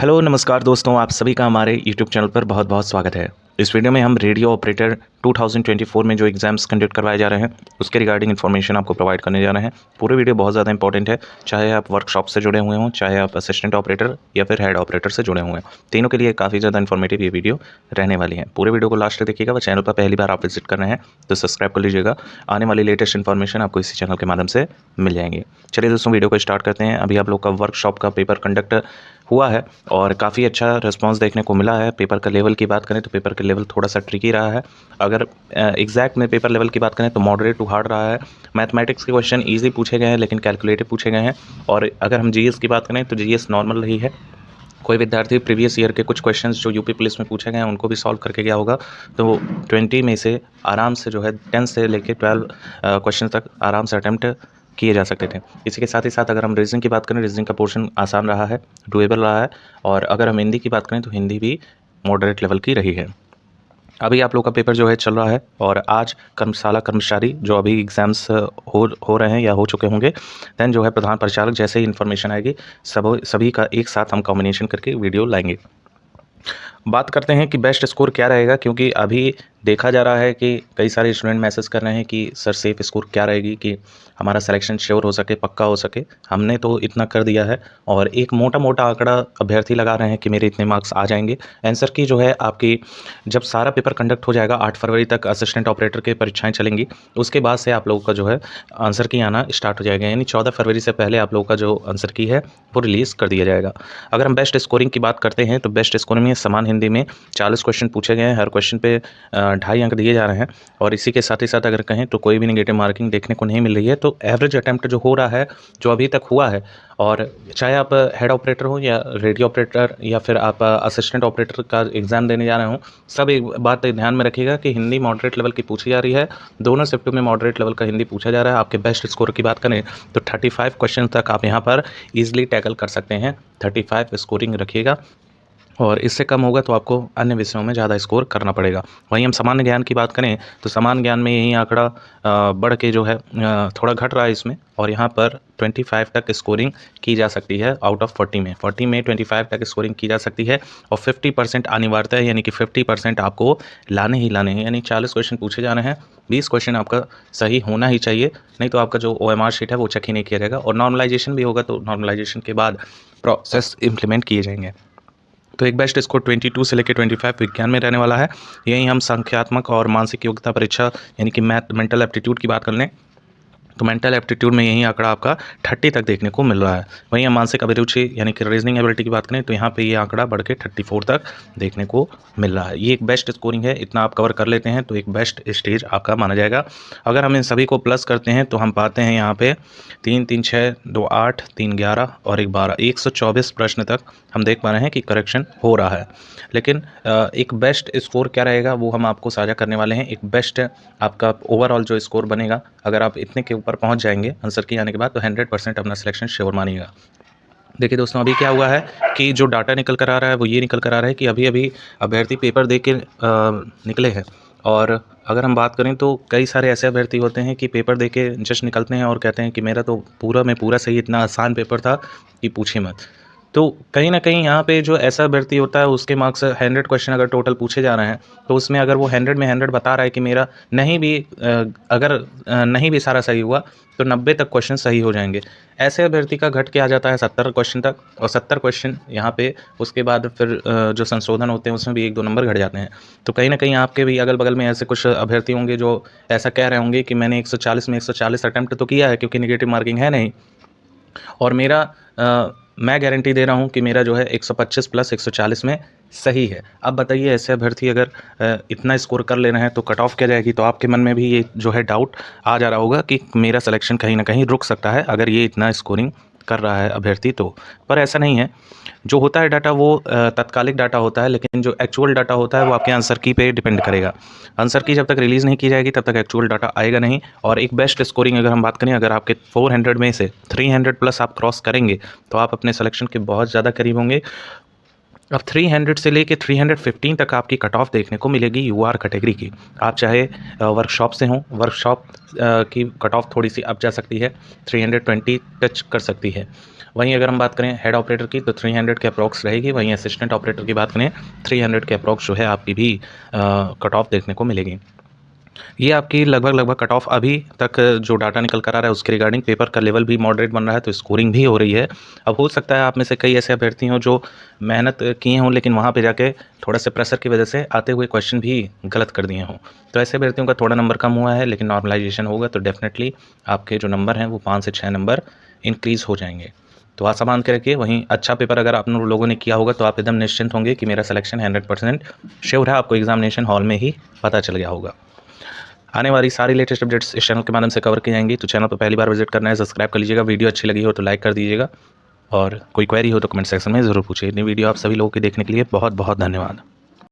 Hello नमस्कार दोस्तों, आप सभी का हमारे यूट्यूब चैनल पर बहुत बहुत स्वागत है। इस वीडियो में हम रेडियो ऑपरेटर 2024 में जो एग्ज़ाम्स कंडक्ट करवाए जा रहे हैं उसके रिगार्डिंग इन्फॉर्मेशन आपको प्रोवाइड करने जा रहे हैं। पूरे वीडियो बहुत ज़्यादा इंपॉर्टेंट है, चाहे आप वर्कशॉप से जुड़े हुए हों, चाहे आप असिस्टेंट ऑपरेटर या फिर हेड ऑपरेटर से जुड़े हुए हैं, तीनों के लिए काफ़ी ज़्यादा इन्फॉर्मेटिव ये वीडियो रहने वाली है। पूरे वीडियो को लास्ट तक देखिएगा। वह चैनल पर पहली बार आप विजिट कर रहे हैं तो सब्सक्राइब कर लीजिएगा। आने वाली लेटेस्ट इन्फॉर्मेशन आपको इसी चैनल के माध्यम से मिल जाएंगी। चलिए दोस्तों, वीडियो को स्टार्ट करते हैं। अभी आप लोग का वर्कशॉप का पेपर कंडक्ट हुआ है और काफ़ी अच्छा रिस्पांस देखने को मिला है। पेपर का लेवल की बात करें तो पेपर का लेवल थोड़ा सा ट्रिकी रहा है। अगर एग्जैक्ट में पेपर लेवल की बात करें तो मॉडरेट टू हार्ड रहा है। मैथमेटिक्स के क्वेश्चन इजी पूछे गए हैं लेकिन कैलकुलेटिव पूछे गए हैं। और अगर हम जीएस की बात करें तो जीएस नॉर्मल रही है। कोई विद्यार्थी प्रीवियस ईयर के कुछ क्वेश्चंस जो यूपी पुलिस में पूछे गए हैं उनको भी सॉल्व करके गया होगा तो 20 में से आराम से जो है 10 से लेकर 12 क्वेश्चन तक आराम से अटैम्प्ट किए जा सकते थे। इसी के साथ ही साथ अगर हम रीजनिंग की बात करें, रीजनिंग का पोर्शन आसान रहा है, डुएबल रहा है। और अगर हम हिंदी की बात करें तो हिंदी भी मॉडरेट लेवल की रही है। अभी आप लोग का पेपर जो है चल रहा है और आज कर्मशाला कर्मचारी जो अभी एग्ज़ाम्स हो रहे हैं या हो चुके होंगे, देन जो है प्रधान परिचालक जैसे ही इन्फॉर्मेशन आएगी सभी का एक साथ हम कॉम्बिनेशन करके वीडियो लाएंगे। बात करते हैं कि बेस्ट स्कोर क्या रहेगा, क्योंकि अभी देखा जा रहा है कि कई सारे स्टूडेंट मैसेज कर रहे हैं कि सर सेफ स्कोर क्या रहेगी कि हमारा सिलेक्शन श्योर हो सके, पक्का हो सके। हमने तो इतना कर दिया है और एक मोटा मोटा आंकड़ा अभ्यर्थी लगा रहे हैं कि मेरे इतने मार्क्स आ जाएंगे। आंसर की जो है आपकी जब सारा पेपर कंडक्ट हो जाएगा 8 फरवरी तक असिस्टेंट ऑपरेटर की परीक्षाएं चलेंगी, उसके बाद से आप लोगों का जो है आंसर की आना स्टार्ट हो जाएगा। यानी 14 फरवरी से पहले आप लोगों का जो आंसर की है वो रिलीज़ कर दिया जाएगा। अगर हम बेस्ट स्कोरिंग की बात करते हैं तो बेस्ट स्कोरिंग में समान हिंदी में 40 क्वेश्चन पूछे गए हैं। हर क्वेश्चन पे 2.5 अंक दिए जा रहे हैं। और इसी के साथ ही साथ अगर कहें तो कोई भी नेगेटिव मार्किंग देखने को नहीं मिल रही है। तो एवरेज अटैम्प्ट जो हो रहा है, जो अभी तक हुआ है, और चाहे आप हेड ऑपरेटर हो या रेडियो ऑपरेटर या फिर आप असिस्टेंट ऑपरेटर का एग्ज़ाम देने जा रहे हो, सब एक बात ध्यान में रखिएगा कि हिंदी मॉडरेट लेवल की पूछी जा रही है। दोनों शिफ्ट में मॉडरेट लेवल का हिंदी पूछा जा रहा है। आपके बेस्ट स्कोर की बात करें तो 35 क्वेश्चन तक आप यहाँ पर ईजिली टैकल कर सकते हैं। 35 स्कोरिंग रखिएगा और इससे कम होगा तो आपको अन्य विषयों में ज़्यादा स्कोर करना पड़ेगा। वहीं हम सामान्य ज्ञान की बात करें तो सामान्य ज्ञान में यही आंकड़ा बढ़ के जो है थोड़ा घट रहा है इसमें, और यहाँ पर 25 तक स्कोरिंग की जा सकती है। आउट ऑफ 40 में 25 तक स्कोरिंग की जा सकती है। और 50% अनिवार्यता है, यानी कि 50% आपको लाने ही लाने हैं। यानी 40 क्वेश्चन पूछे जा रहे हैं, 20 क्वेश्चन आपका सही होना ही चाहिए, नहीं तो आपका जो OMR शीट है वो चेक ही नहीं किया जाएगा। और नॉर्मलाइजेशन भी होगा तो नॉर्मलाइजेशन के बाद प्रोसेस इम्प्लीमेंट किए जाएंगे। तो एक बेस्ट स्कोर 22 से लेकर 25 विज्ञान में रहने वाला है। यही हम संख्यात्मक और मानसिक योग्यता परीक्षा यानी कि मेंटल एप्टीट्यूड की बात कर लें तो मेंटल एप्टीट्यूड में यही आंकड़ा आपका 30 तक देखने को मिल रहा है। वहीं हम मानसिक अभिरुचि यानी कि रीजनिंग एबिलिटी की बात करें तो यहाँ पे ये आंकड़ा बढ़ के 34 तक देखने को मिल रहा है। ये एक बेस्ट स्कोरिंग है। इतना आप कवर कर लेते हैं तो एक बेस्ट स्टेज आपका माना जाएगा। अगर हम इन सभी को प्लस करते हैं तो हम पाते हैं यहाँ पे 3 3 6 2 8 3 11 और 1 12 124 प्रश्न तक हम देख पा रहे हैं कि करेक्शन हो रहा है। लेकिन एक बेस्ट स्कोर क्या रहेगा वो हम आपको साझा करने वाले हैं। एक बेस्ट आपका ओवरऑल जो स्कोर बनेगा, अगर आप इतने के ऊपर पहुंच जाएंगे आंसर की आने के बाद तो 100% अपना सिलेक्शन श्योर मानिएगा। देखिए दोस्तों, अभी क्या हुआ है कि जो डाटा निकल कर आ रहा है वो ये निकल कर आ रहा है कि अभी अभी अभ्यर्थी पेपर दे के निकले हैं। और अगर हम बात करें तो कई सारे ऐसे अभ्यर्थी होते हैं कि पेपर दे के जस्ट निकलते हैं और कहते हैं कि मेरा तो पूरा में पूरा सही, इतना आसान पेपर था कि पूछिए मत। तो कहीं न कहीं यहाँ पे जो ऐसा अभ्यर्थी होता है उसके मार्क्स 100 क्वेश्चन अगर टोटल पूछे जा रहे हैं तो उसमें अगर वो 100 में 100 बता रहा है कि मेरा नहीं भी अगर नहीं भी सारा सही हुआ तो 90 तक क्वेश्चन सही हो जाएंगे। ऐसे अभ्यर्थी का घट के आ जाता है 70 क्वेश्चन तक, और 70 क्वेश्चन यहाँ पे उसके बाद फिर जो संशोधन होते हैं उसमें भी 1-2 नंबर घट जाते हैं। तो कहीं न कहीं आपके भी अगल बगल में ऐसे कुछ अभ्यर्थी होंगे जो ऐसा कह रहे होंगे कि मैंने 140 में 140 अटेम्प्ट तो किया है क्योंकि नेगेटिव मार्किंग है नहीं, और मेरा मैं गारंटी दे रहा हूँ कि मेरा जो है 125 प्लस 140 में सही है। अब बताइए ऐसे अभ्यर्थी अगर इतना स्कोर कर ले रहे हैं तो कट ऑफ क्या जाएगी। तो आपके मन में भी ये जो है डाउट आ जा रहा होगा कि मेरा सिलेक्शन कहीं ना कहीं रुक सकता है अगर ये इतना स्कोरिंग कर रहा है अभ्यर्थी तो। पर ऐसा नहीं है। जो होता है डाटा वो तात्कालिक डाटा होता है, लेकिन जो एक्चुअल डाटा होता है वो आपके आंसर की पे डिपेंड करेगा। आंसर की जब तक रिलीज़ नहीं की जाएगी तब तक एक्चुअल डाटा आएगा नहीं। और एक बेस्ट स्कोरिंग अगर हम बात करें, अगर आपके 400 में से 300 प्लस आप क्रॉस करेंगे तो आप अपने सिलेक्शन के बहुत ज़्यादा करीब होंगे। अब 300 से लेके 315 तक आपकी कट ऑफ देखने को मिलेगी यूआर कैटेगरी की। आप चाहे वर्कशॉप से हों, वर्कशॉप की कट ऑफ थोड़ी सी अप जा सकती है, 320 टच कर सकती है। वहीं अगर हम बात करें हेड ऑपरेटर की तो 300 के अप्रॉक्स रहेगी। वहीं असिस्टेंट ऑपरेटर की बात करें 300 के अप्रॉक्स जो है आपकी भी कट ऑफ देखने को मिलेगी। ये आपकी लगभग कट ऑफ अभी तक जो डाटा निकल कर आ रहा है उसके रिगार्डिंग। पेपर का लेवल भी मॉडरेट बन रहा है तो स्कोरिंग भी हो रही है। अब हो सकता है आप में से कई ऐसे अभ्यर्थी हों जो मेहनत किए हों लेकिन वहाँ पे जाके थोड़ा सा प्रेशर की वजह से आते हुए क्वेश्चन भी गलत कर दिए हों। तो ऐसे अभ्यर्थियों का थोड़ा नंबर कम हुआ है, लेकिन नॉर्मलाइजेशन होगा तो डेफिनेटली आपके जो नंबर हैं वो 5 से 6 नंबर इंक्रीज़ हो जाएंगे। तो आशा मान के रखिए। वहीं अच्छा पेपर अगर आप लोगों ने किया होगा तो आप एकदम निश्चिंत होंगे कि मेरा सिलेक्शन 100% श्योर है। आपको एग्जामिनेशन हॉल में ही पता चल गया होगा। आने वाली सारी लेटेस्ट अपडेट्स इस चैनल के माध्यम से कवर की जाएंगी। तो चैनल पर पहली बार विजिट करना है, सब्सक्राइब कर लीजिएगा। वीडियो अच्छी लगी हो तो लाइक कर दीजिएगा, और कोई क्वेरी हो तो कमेंट सेक्शन में ज़रूर पूछिए। इतनी वीडियो आप सभी लोगों के देखने के लिए बहुत बहुत धन्यवाद।